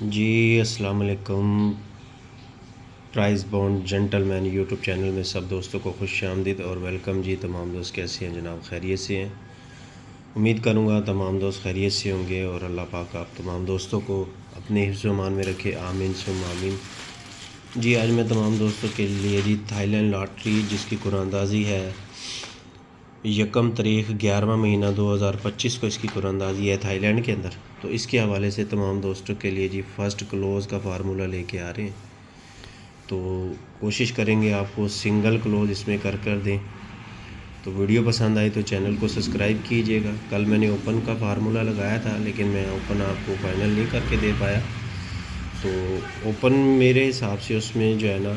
जी अस्सलाम वालेकुम। Price bond gentleman YouTube channel में सब दोस्तों को खुश आमदीद और वेलकम जी। तमाम दोस्त कैसे हैं जनाब? खैरियत से हैं? उम्मीद करूँगा तमाम दोस्त खैरियत से होंगे और अल्लाह पाक आप तमाम दोस्तों को अपने हिफ्ज़-ओ-मान में रखे, आमीन सुम्मा आमीन। जी आज मैं तमाम दोस्तों के लिए जी थाईलैंड लॉटरी जिसकी कुरानंदाज़ी है 1 तारीख 11वां महीना 2025 को इसकी कुरानंदाज़ी है थाईलैंड के अंदर। तो इसके हवाले से तमाम दोस्तों के लिए जी फ़र्स्ट क्लोज़ का फार्मूला लेके आ रहे हैं। तो कोशिश करेंगे आपको सिंगल क्लोज़ इसमें कर दें। तो वीडियो पसंद आई तो चैनल को सब्सक्राइब कीजिएगा। कल मैंने ओपन का फार्मूला लगाया था लेकिन मैं ओपन आपको फ़ाइनल नहीं करके दे पाया। तो ओपन मेरे हिसाब से उसमें जो है ना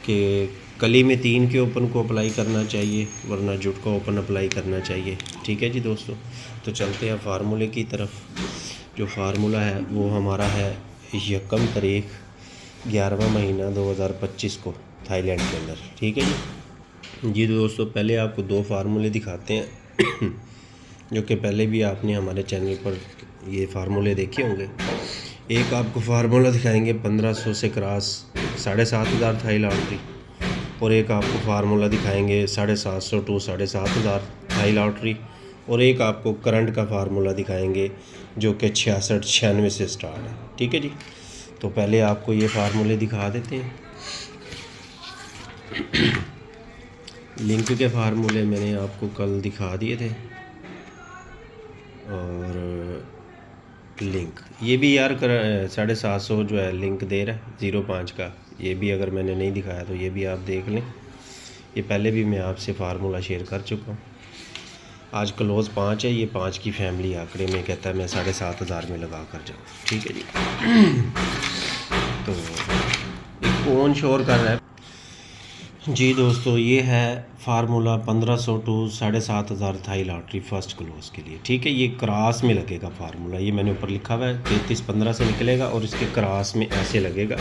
कि कली में 3 के ओपन को अप्लाई करना चाहिए, वरना जुट का ओपन अप्लाई करना चाहिए। ठीक है जी दोस्तों, तो चलते हैं फार्मूले की तरफ। जो फार्मूला है वो हमारा है 1 तारीख 11वां महीना 2025 को थाईलैंड के अंदर। ठीक है जी दोस्तों, पहले आपको 2 फार्मूले दिखाते हैं जो कि पहले भी आपने हमारे चैनल पर ये फार्मूले देखे होंगे। एक आपको फार्मूला दिखाएंगे 1500 से क्रॉस 7500 थाई लॉटरी, और एक आपको फार्मूला दिखाएंगे 750 टू 7500 थाई लॉटरी, और एक आपको करंट का फार्मूला दिखाएंगे जो कि 66-96 से स्टार्ट है। ठीक है जी, तो पहले आपको ये फार्मूले दिखा देते हैं। लिंक के फार्मूले मैंने आपको कल दिखा दिए थे, और लिंक ये भी यार 750 जो है लिंक दे रहा है 05 का, ये भी अगर मैंने नहीं दिखाया तो ये भी आप देख लें। ये पहले भी मैं आपसे फार्मूला शेयर कर चुका हूँ। आज क्लोज़ 5 है, ये 5 की फैमिली आंकड़े में कहता है मैं 7500 में लगा कर जाऊँ। ठीक है जी। तो एक कौन शोर कर रहा है जी दोस्तों, ये है formula 1500 to 7500 Thai lottery first close के लिए। ठीक है, ये क्रॉस में लगेगा फार्मूला, ये मैंने ऊपर लिखा हुआ है 3315 से निकलेगा और इसके क्रॉस में ऐसे लगेगा।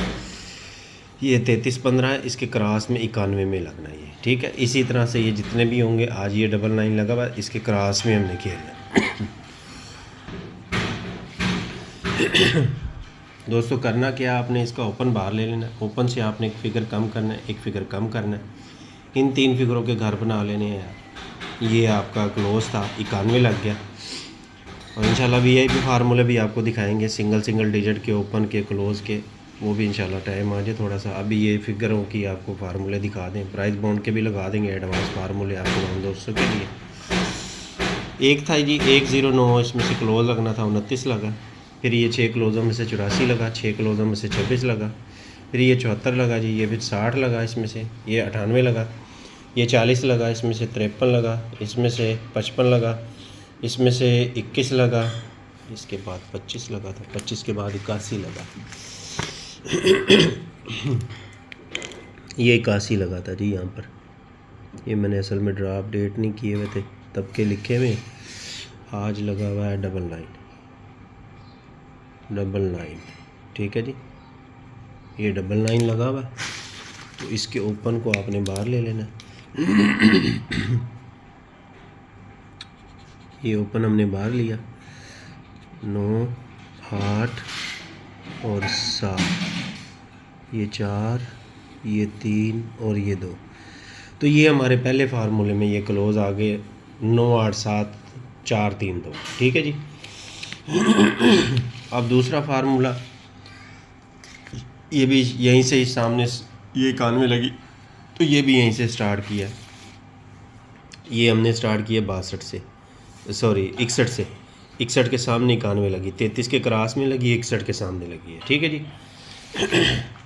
ये 3315 है, इसके क्रॉस में 91 में लगना है ये। ठीक है, इसी तरह से ये जितने भी होंगे, आज ये 99 लगा हुआ है, इसके क्रॉस में हमने खेलना दोस्तों करना क्या, आपने इसका ओपन बाहर ले लेना, ओपन से आपने एक फ़िगर कम करना है, एक फ़िगर कम करना है, इन 3 फिगरों के घर बना लेने हैं यार। ये आपका क्लोज़ था 91 लग गया, और इंशाल्लाह वीआईपी फार्मूले भी आपको दिखाएंगे सिंगल डिजिट के ओपन के क्लोज़ के, वो भी इंशाल्लाह टाइम आ जाए थोड़ा सा। अभी ये फिगरों की आपको फार्मूले दिखा दें, प्राइस बॉन्ड के भी लगा देंगे एडवांस फार्मूले आपको हम दोस्तों के लिए। एक था जी 109, इसमें से क्लोज़ लगना था 29 लगा, फिर ये 6 क्लोज़ों में से 84 लगा, 6 क्लोज़ों में से 26 लगा, फिर ये 74 लगा जी, ये फिर 60 लगा, इसमें से ये 98 लगा, ये 40 लगा, इसमें से 53 लगा, इसमें से 55 लगा, इसमें से 21 लगा, इसके बाद 25 लगा था, 25 के बाद 81 लगा ये 81 लगा था जी यहाँ पर। ये मैंने असल में ड्रा अपडेट नहीं किए हुए थे तब के लिखे हुए, आज लगा हुआ है 99। ठीक है जी, ये 99 लगा हुआ है, तो इसके ओपन को आपने बाहर ले लेना। ये ओपन हमने बाहर लिया 9, 8 और 7, ये 4, ये 3 और ये 2। तो ये हमारे पहले फार्मूले में ये क्लोज़ आ गए 9, 8, 7, 4, 3, 2। ठीक है जी। अब दूसरा फार्मूला, ये भी यहीं से सामने ये 91 लगी, तो ये भी यहीं से स्टार्ट किया। ये हमने स्टार्ट किया 62 से, सॉरी 61 से, 61 के सामने 91 लगी, 33 के क्रॉस में लगी, 61 के सामने लगी है। ठीक है जी।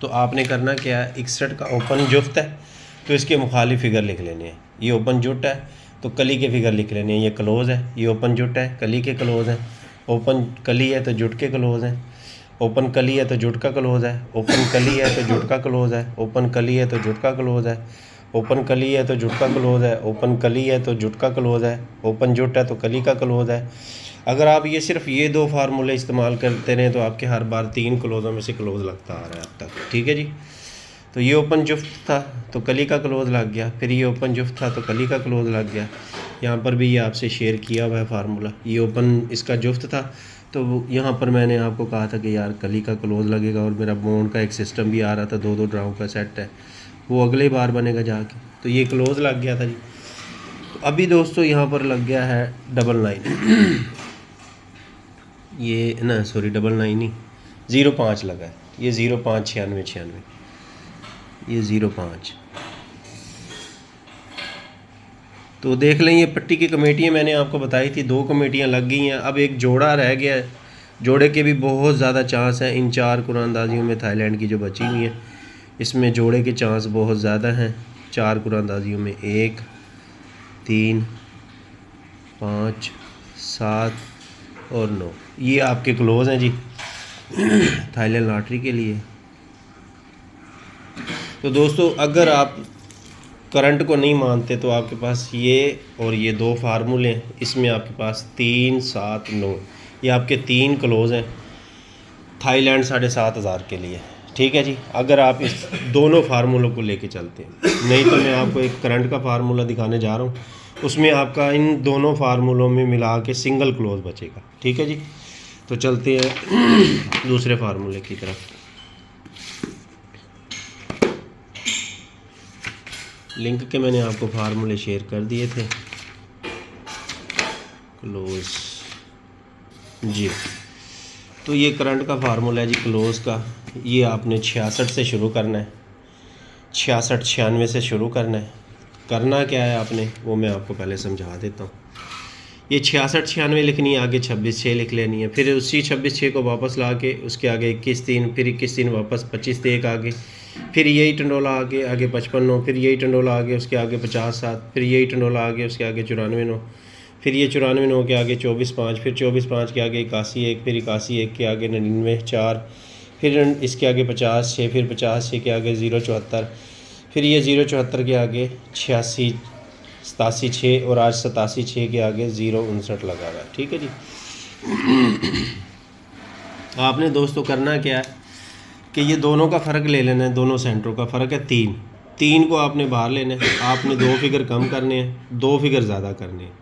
तो आपने करना क्या है, 61 का ओपन जुफ्त है तो इसके मुखालिफ फिगर लिख लेने हैं। ये ओपन जुट है तो कली के फिगर लिख लेने हैं। ये क्लोज़ है, ये ओपन जुट है, कली के क्लोज़ हैं। ओपन कली है तो जुट के क्लोज़ हैं, ओपन कली है तो जुट का क्लोज़ है, ओपन कली है तो जुट का क्लोज़ है, ओपन कली है तो जुट का क्लोज़ है, ओपन कली है तो जुट का क्लोज़ है, ओपन कली है तो जुट का क्लोज़ है, ओपन जुट है तो कली का क्लोज़ है। अगर आप ये सिर्फ ये 2 फार्मूले इस्तेमाल करते रहें तो आपके हर बार 3 क्लोज़ों में से क्लोज़ लगता आ रहा है अब तक। ठीक है जी। तो ये ओपन जुफ्त था तो कली का क्लोज़ लग गया, फिर ये ओपन जुफ्त था तो कली का क्लोज़ लग गया। यहाँ पर भी ये आपसे शेयर किया हुआ है फार्मूला। ये ओपन इसका जुफ्त था तो यहाँ पर मैंने आपको कहा था कि यार कली का क्लोज़ लगेगा और मेरा बॉन्ड का एक सिस्टम भी आ रहा था, 2-2 ड्राउ का सेट है, वो अगले बार बनेगा जाके। तो ये क्लोज़ लग गया था जी। तो अभी दोस्तों यहाँ पर लग गया है 99 ये ना, सॉरी 99 नहीं, 05 लगा है, ये 05 96 ये 05। तो देख लें, ये पट्टी की कमेटियाँ मैंने आपको बताई थी, 2 कमेटियाँ लग गई हैं। अब एक जोड़ा रह गया है, जोड़े के भी बहुत ज़्यादा चांस हैं इन 4 कुरानंदाजियों में, थाईलैंड की जो बची हुई हैं इसमें जोड़े के चांस बहुत ज़्यादा हैं। 4 कुरानंदाजियों में 1 3 5 7 और 9 ये आपके क्लोज़ हैं जी थाईलैंड लॉटरी के लिए। तो दोस्तों अगर आप करंट को नहीं मानते तो आपके पास ये और ये 2 फार्मूले हैं, इसमें आपके पास 3 7 9 ये आपके 3 क्लोज़ हैं थाईलैंड 7,500 के लिए। ठीक है जी, अगर आप इस दोनों फार्मूलों को लेके चलते हैं, नहीं तो मैं आपको एक करंट का फार्मूला दिखाने जा रहा हूँ, उसमें आपका इन दोनों फार्मूलों में मिला के सिंगल क्लोज़ बचेगा। ठीक है जी, तो चलते हैं दूसरे फार्मूले की तरफ। लिंक के मैंने आपको फार्मूले शेयर कर दिए थे क्लोज़ जी। तो ये करंट का फार्मूला है जी क्लोज़ का, ये आपने 66 से शुरू करना है, 66 96 से शुरू करना है। करना क्या है आपने, वो मैं आपको पहले समझा देता हूँ। ये 66 96 लिखनी है, आगे 26 6 लिख लेनी है, फिर उसी 26 6 को वापस ला के उसके आगे 21 3, फिर 21 3 वापस 25 1 आगे, फिर यही टंडोला आगे 55 9, फिर यही टंडोला आगे उसके आगे 50 7, फिर यही टंडोला आगे उसके आगे 94 9, फिर ये 94 9 के आगे 24 5, फिर 24 5 के आगे 81 1, फिर 81 1 के आगे 99 4, फिर इसके आगे 50 6, फिर 50 6 के आगे 074, फिर ये 074 के आगे 86 87 6 और आज 87 6 के आगे 059 लगा हुआ है। ठीक है जी। आपने दोस्तों करना क्या है कि ये दोनों का फ़र्क ले लेना है, दोनों सेंटरों का फ़र्क है 3 को आपने बाहर लेना है, आपने 2 फिगर कम करने हैं, 2 फिगर ज़्यादा करने हैं।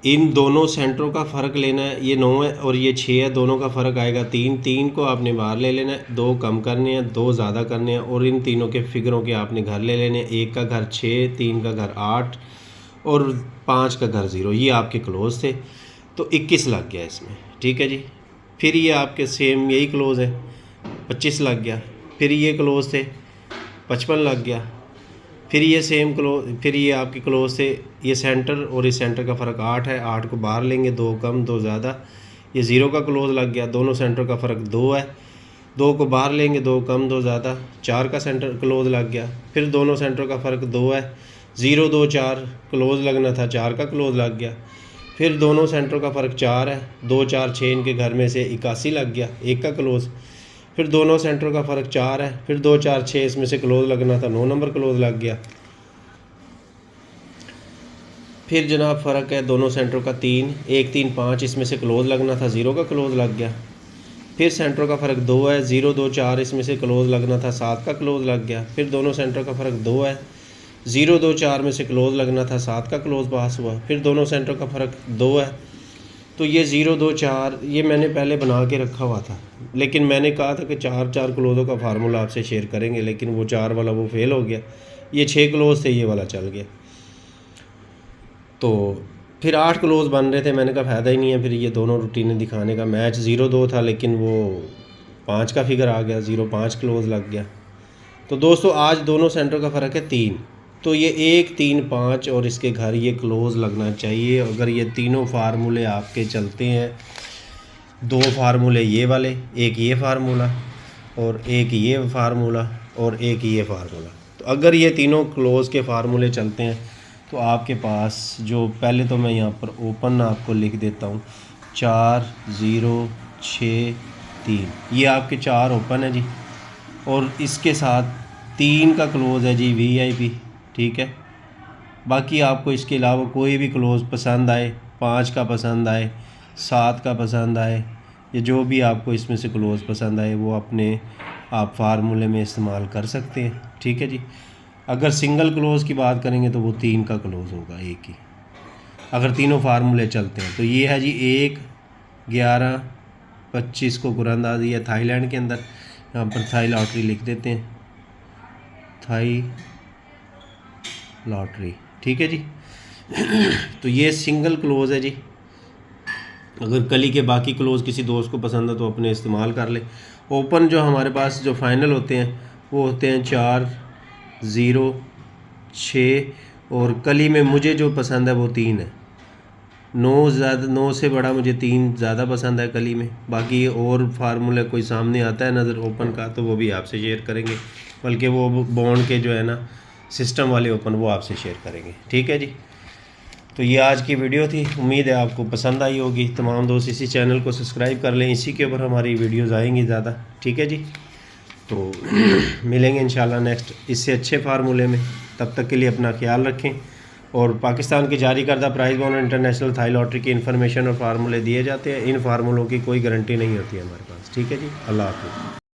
इन दोनों सेंटरों का फ़र्क लेना है, ये 9 है और ये 6 है, दोनों का फ़र्क आएगा 3 को आपने बाहर ले लेना है, 2 कम करने हैं, 2 ज़्यादा करने हैं और इन तीनों के फिगरों के आपने घर ले लेने हैं। 1 का घर 6, 3 का घर 8 और 5 का घर 0, ये आपके क्लोज़ थे। तो 21 लग गया इसमें। ठीक है जी, फिर ये आपके सेम यही क्लोज़ है, 25 लग गया, फिर ये क्लोज़ थे 55 लग गया, फिर ये सेम क्लोज, फिर ये आपके क्लोज थे, ये सेंटर और इस सेंटर का फ़र्क 8 है, 8 को बाहर लेंगे, 2 कम 2 ज़्यादा, ये 0 का क्लोज लग गया, दोनों सेंटर का फ़र्क 2 है, 2 को बाहर लेंगे, 2 कम 2 ज़्यादा, 4 का सेंटर क्लोज लग गया, फिर दोनों सेंटर का फ़र्क 2 है, 0 2 4 क्लोज लगना था, 4 का क्लोज लग गया, फिर दोनों सेंटर का फ़र्क 4 है, 2 4 6 इनके घर में से 81 लग गया, 1 का क्लोज़, फिर दोनों सेंटर का फ़र्क 4 है, फिर 2 4 6 इसमें से क्लोज़ लगना था, 9 नंबर क्लोज़ लग गया। फिर जनाब फ़र्क है दोनों सेंटरों का 3 1 3 5 इसमें से क्लोज़ लगना था, 0 का क्लोज़ लग गया। फिर सेंटरों का फ़र्क 2 है, 0 2 4 इसमें से क्लोज़ लगना था, 7 का क्लोज़ लग गया। फिर दोनों सेंटरों का फ़र्क 2 है, 0 2 4 में से क्लोज़ लगना था, 7 का क्लोज़ पास हुआ। फिर दोनों सेंटरों का फ़र्क 2 है, तो ये 0 2 4 ये मैंने पहले बना के रखा हुआ था, लेकिन मैंने कहा था कि 4 4 क्लोज़ों का फार्मूला आपसे शेयर करेंगे, लेकिन वो 4 वाला वो फेल हो गया, ये 6 क्लोज़ थे, ये वाला चल गया। तो फिर 8 क्लोज़ बन रहे थे, मैंने कहा फ़ायदा ही नहीं है फिर ये दोनों रूटीनें दिखाने का। मैच 0 2 था, लेकिन वो 5 का फिगर आ गया, 0 5 क्लोज़ लग गया। तो दोस्तों आज दोनों सेंटर का फ़र्क है 3, तो ये 1 3 5 और इसके घर ये क्लोज़ लगना चाहिए। अगर ये तीनों फार्मूले आपके चलते हैं, 2 फार्मूले ये वाले, एक ये फार्मूला और एक ये फार्मूला और एक ये फार्मूला, तो अगर ये तीनों क्लोज़ के फार्मूले चलते हैं तो आपके पास जो, पहले तो मैं यहाँ पर ओपन आपको लिख देता हूँ, 4 0 6 3, ये आपके 4 ओपन है जी, और इसके साथ 3 का क्लोज़ है जी VIP। ठीक है, बाकी आपको इसके अलावा कोई भी क्लोज़ पसंद आए, 5 का पसंद आए, 7 का पसंद आए, या जो भी आपको इसमें से क्लोज़ पसंद आए वो अपने आप फार्मूले में इस्तेमाल कर सकते हैं। ठीक है जी, अगर सिंगल क्लोज़ की बात करेंगे तो वो 3 का क्लोज़ होगा एक ही, अगर तीनों फार्मूले चलते हैं। तो ये है जी 1 11-25 को कुरानंदाजी है थाईलैंड के अंदर। यहाँ पर थाई लॉटरी लिख देते हैं, थाई लॉटरी, ठीक है जी। तो ये सिंगल क्लोज़ है जी। अगर कली के बाकी क्लोज़ किसी दोस्त को पसंद है तो अपने इस्तेमाल कर ले। ओपन जो हमारे पास जो फाइनल होते हैं वो होते हैं 4, 0, 6 और कली में मुझे जो पसंद है वो 3 है। 9 से बड़ा मुझे 3 ज़्यादा पसंद है कली में। बाकी और फार्मूला कोई सामने आता है नज़र ओपन का तो वो भी आपसे शेयर करेंगे, बल्कि वो बॉन्ड के जो है ना सिस्टम वाले ओपन वो आपसे शेयर करेंगे, ठीक है जी। तो ये आज की वीडियो थी, उम्मीद है आपको पसंद आई होगी। तमाम दोस्त इसी चैनल को सब्सक्राइब कर लें, इसी के ऊपर हमारी वीडियोज़ आएंगी ज़्यादा, ठीक है जी। तो मिलेंगे इंशाल्लाह नेक्स्ट इससे अच्छे फार्मूले में। तब तक के लिए अपना ख्याल रखें। और पाकिस्तान की जारी करदा price bond international Thai lottery की इन्फॉर्मेशन और फार्मूले दिए जाते हैं। इन फार्मूलों की कोई गारंटी नहीं होती है हमारे पास, ठीक है जी। अल्लाह हाफ़िज़।